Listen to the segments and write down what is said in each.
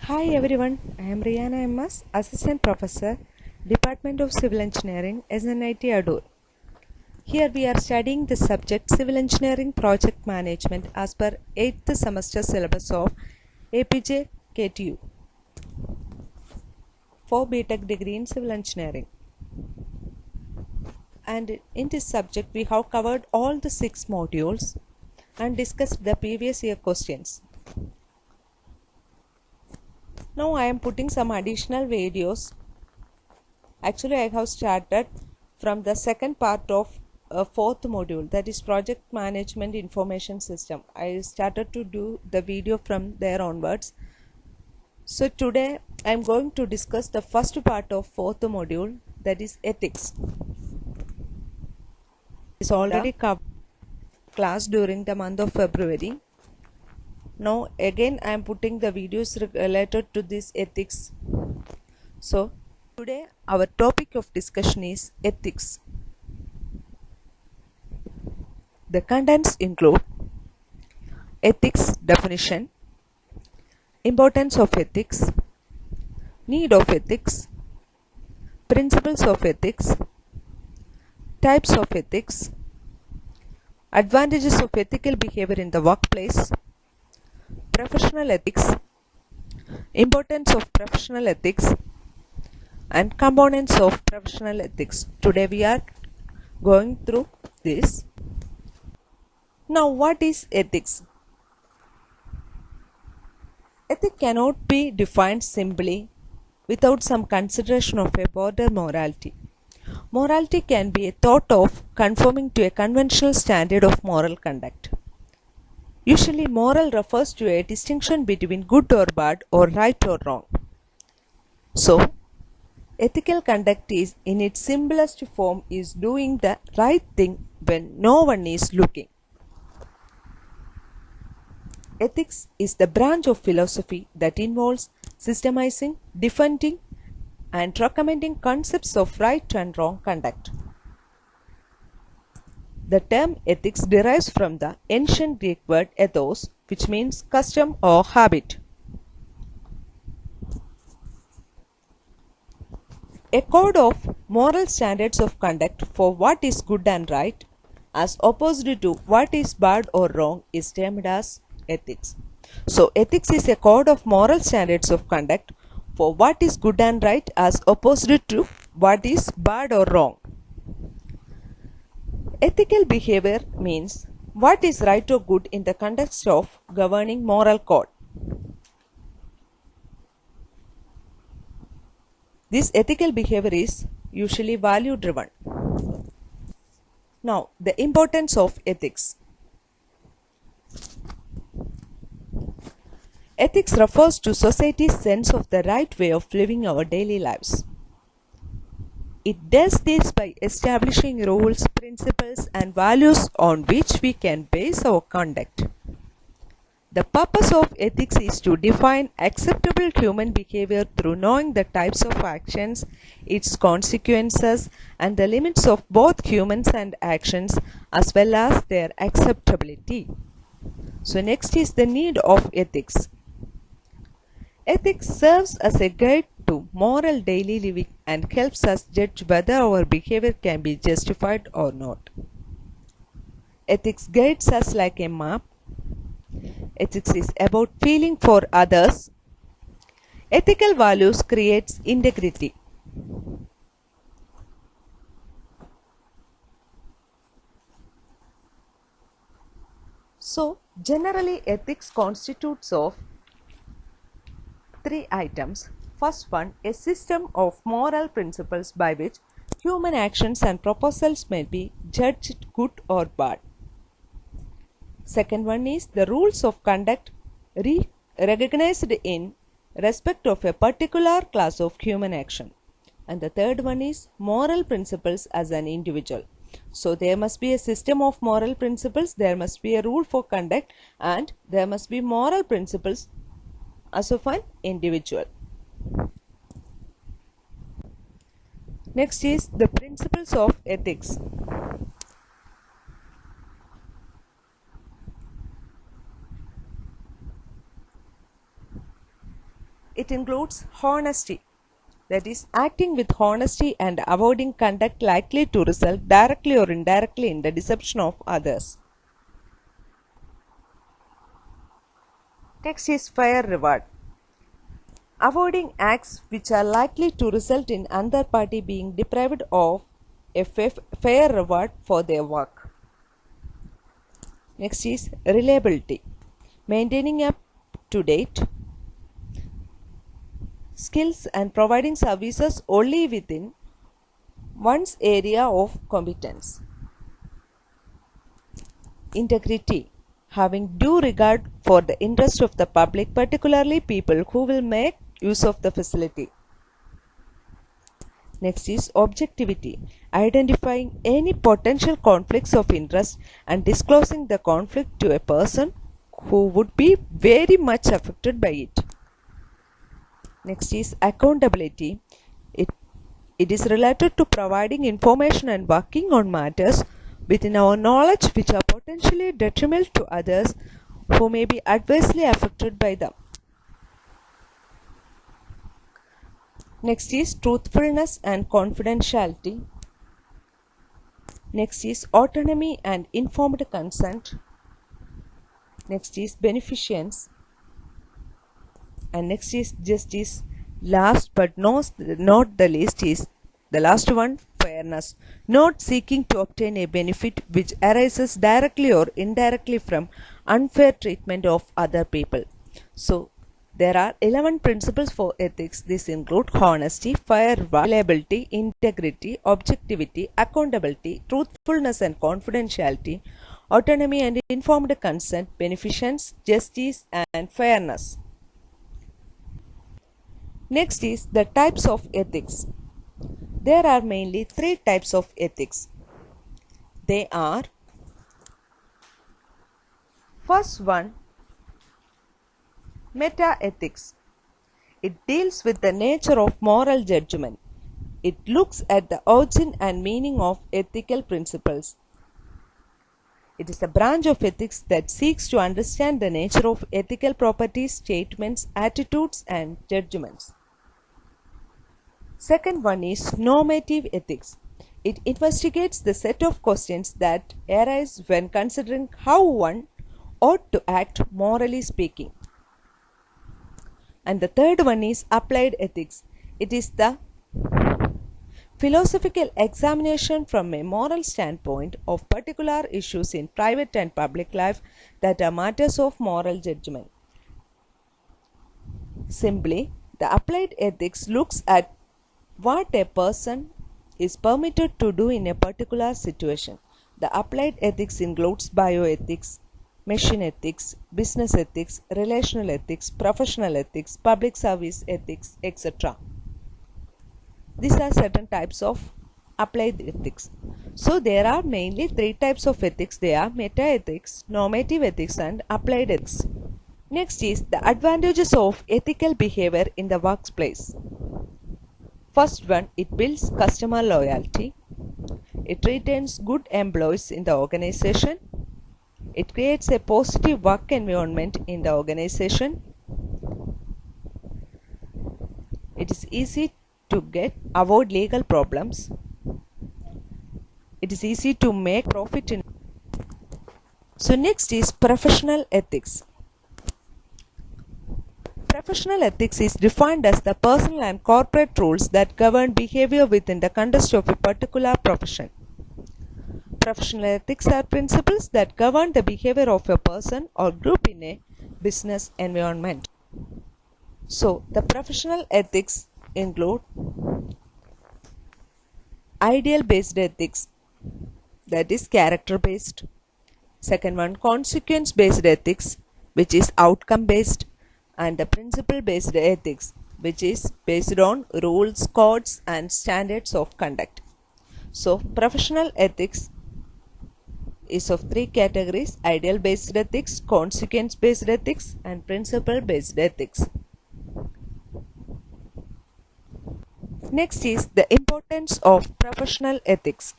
Hi everyone, I am Rihanna MS, Assistant Professor, Department of Civil Engineering, SNIT Adur. Here we are studying the subject Civil Engineering Project Management as per 8th semester syllabus of APJ KTU for BTech degree in Civil Engineering. And in this subject we have covered all the 6 modules and discussed the previous year questions. Now I am putting some additional videos. Actually I have started from the second part of fourth module, that is Project Management Information System. I started to do the video from there onwards. So today I am going to discuss the first part of fourth module, that is Ethics. It's already covered class during the month of February. Now again I am putting the videos related to this ethics. So today our topic of discussion is ethics. The contents include ethics definition, importance of ethics, need of ethics, principles of ethics, types of ethics, advantages of ethical behavior in the workplace, professional ethics, importance of professional ethics, and components of professional ethics. Today we are going through this. Now what is ethics? Ethics cannot be defined simply without some consideration of a broader morality. Morality can be a thought of conforming to a conventional standard of moral conduct. Usually moral refers to a distinction between good or bad or right or wrong. So ethical conduct is in its simplest form is doing the right thing when no one is looking. Ethics is the branch of philosophy that involves systemizing, defending, and recommending concepts of right and wrong conduct. The term ethics derives from the ancient Greek word ethos, which means custom or habit. A code of moral standards of conduct for what is good and right, as opposed to what is bad or wrong, is termed as ethics. So ethics is a code of moral standards of conduct for what is good and right as opposed to what is bad or wrong. Ethical behavior means what is right or good in the context of governing moral code. This ethical behavior is usually value driven. Now the importance of ethics. Ethics refers to society's sense of the right way of living our daily lives. It does this by establishing rules, principles, and values on which we can base our conduct. The purpose of ethics is to define acceptable human behavior through knowing the types of actions, its consequences, and the limits of both humans and actions as well as their acceptability. So next is the need of ethics. Ethics serves as a guide to moral daily living and helps us judge whether our behavior can be justified or not. Ethics guides us like a map. Ethics is about feeling for others. Ethical values creates integrity. So generally ethics constitutes of 3 items. First one, a system of moral principles by which human actions and proposals may be judged good or bad. Second one is the rules of conduct recognized in respect of a particular class of human action. And the third one is moral principles as an individual. So there must be a system of moral principles, there must be a rule for conduct, and there must be moral principles as of an individual. Next is the principles of ethics. It includes honesty, that is, acting with honesty and avoiding conduct likely to result directly or indirectly in the deception of others. Next is fair reward. Avoiding acts which are likely to result in another party being deprived of a fair reward for their work. Next is reliability. Maintaining up to date skills and providing services only within one's area of competence. Integrity. Having due regard for the interest of the public, particularly people who will make use of the facility. Next is objectivity. Identifying any potential conflicts of interest and disclosing the conflict to a person who would be very much affected by it. Next is accountability. It is related to providing information and working on matters within our knowledge which are potentially detrimental to others who may be adversely affected by them. Next is truthfulness and confidentiality. Next is autonomy and informed consent. Next is beneficence. And next is justice. Last but not the least is the last one, fairness. Not seeking to obtain a benefit which arises directly or indirectly from unfair treatment of other people. So, there are 11 principles for ethics. These include honesty, fair, reliability, integrity, objectivity, accountability, truthfulness and confidentiality, autonomy and informed consent, beneficence, justice and fairness. Next is the types of ethics. There are mainly 3 types of ethics. They are: first one, meta-ethics. It deals with the nature of moral judgment. It looks at the origin and meaning of ethical principles. It is a branch of ethics that seeks to understand the nature of ethical properties, statements, attitudes, and judgments. Second one is normative ethics. It investigates the set of questions that arise when considering how one ought to act morally speaking. And the third one is applied ethics. It is the philosophical examination from a moral standpoint of particular issues in private and public life that are matters of moral judgment. Simply, the applied ethics looks at what a person is permitted to do in a particular situation. The applied ethics includes bioethics, machine ethics, business ethics, relational ethics, professional ethics, public service ethics, etc. These are certain types of applied ethics. So there are mainly 3 types of ethics. They are meta-ethics, normative ethics and applied ethics. Next is the advantages of ethical behavior in the workplace. First one, it builds customer loyalty. It retains good employees in the organization. It creates a positive work environment in the organization. It is easy to avoid legal problems. It is easy to make profit in. So next is professional ethics. Professional ethics is defined as the personal and corporate rules that govern behavior within the context of a particular profession. Professional ethics are principles that govern the behavior of a person or group in a business environment. So, the professional ethics include ideal-based ethics, that is character-based. Second one, consequence-based ethics, which is outcome-based, and the principle-based ethics, which is based on rules, codes, and standards of conduct. So, professional ethics is of 3 categories: ideal based ethics, consequence based ethics and principle based ethics. Next is the importance of professional ethics.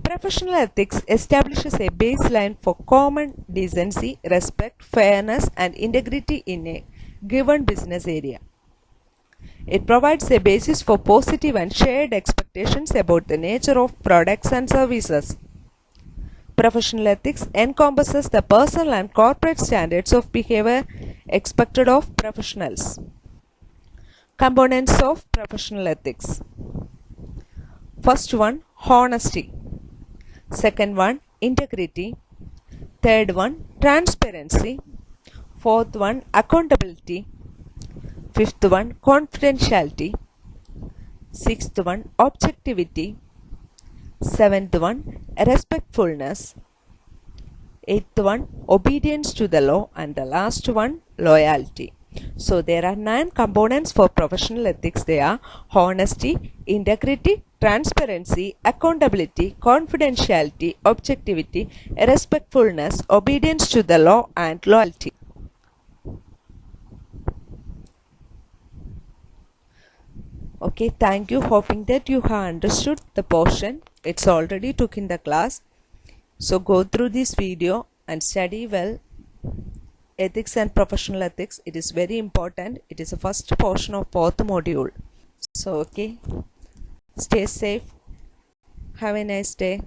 Professional ethics establishes a baseline for common decency, respect, fairness, and integrity in a given business area. It provides a basis for positive and shared expectations about the nature of products and services. Professional ethics encompasses the personal and corporate standards of behavior expected of professionals. Components of professional ethics. First one, honesty. Second one, integrity. Third one, transparency. Fourth one, accountability. Fifth one, confidentiality. Sixth one, objectivity. Seventh one, respectfulness. Eighth one, obedience to the law. And the last one, loyalty. So there are 9 components for professional ethics. They are honesty, integrity, transparency, accountability, confidentiality, objectivity, respectfulness, obedience to the law, and loyalty. Okay, thank you. Hoping that you have understood the portion. It's already took in the class. So go through this video and study well. Ethics and professional ethics. It is very important. It is the first portion of 4th module. So okay. Stay safe. Have a nice day.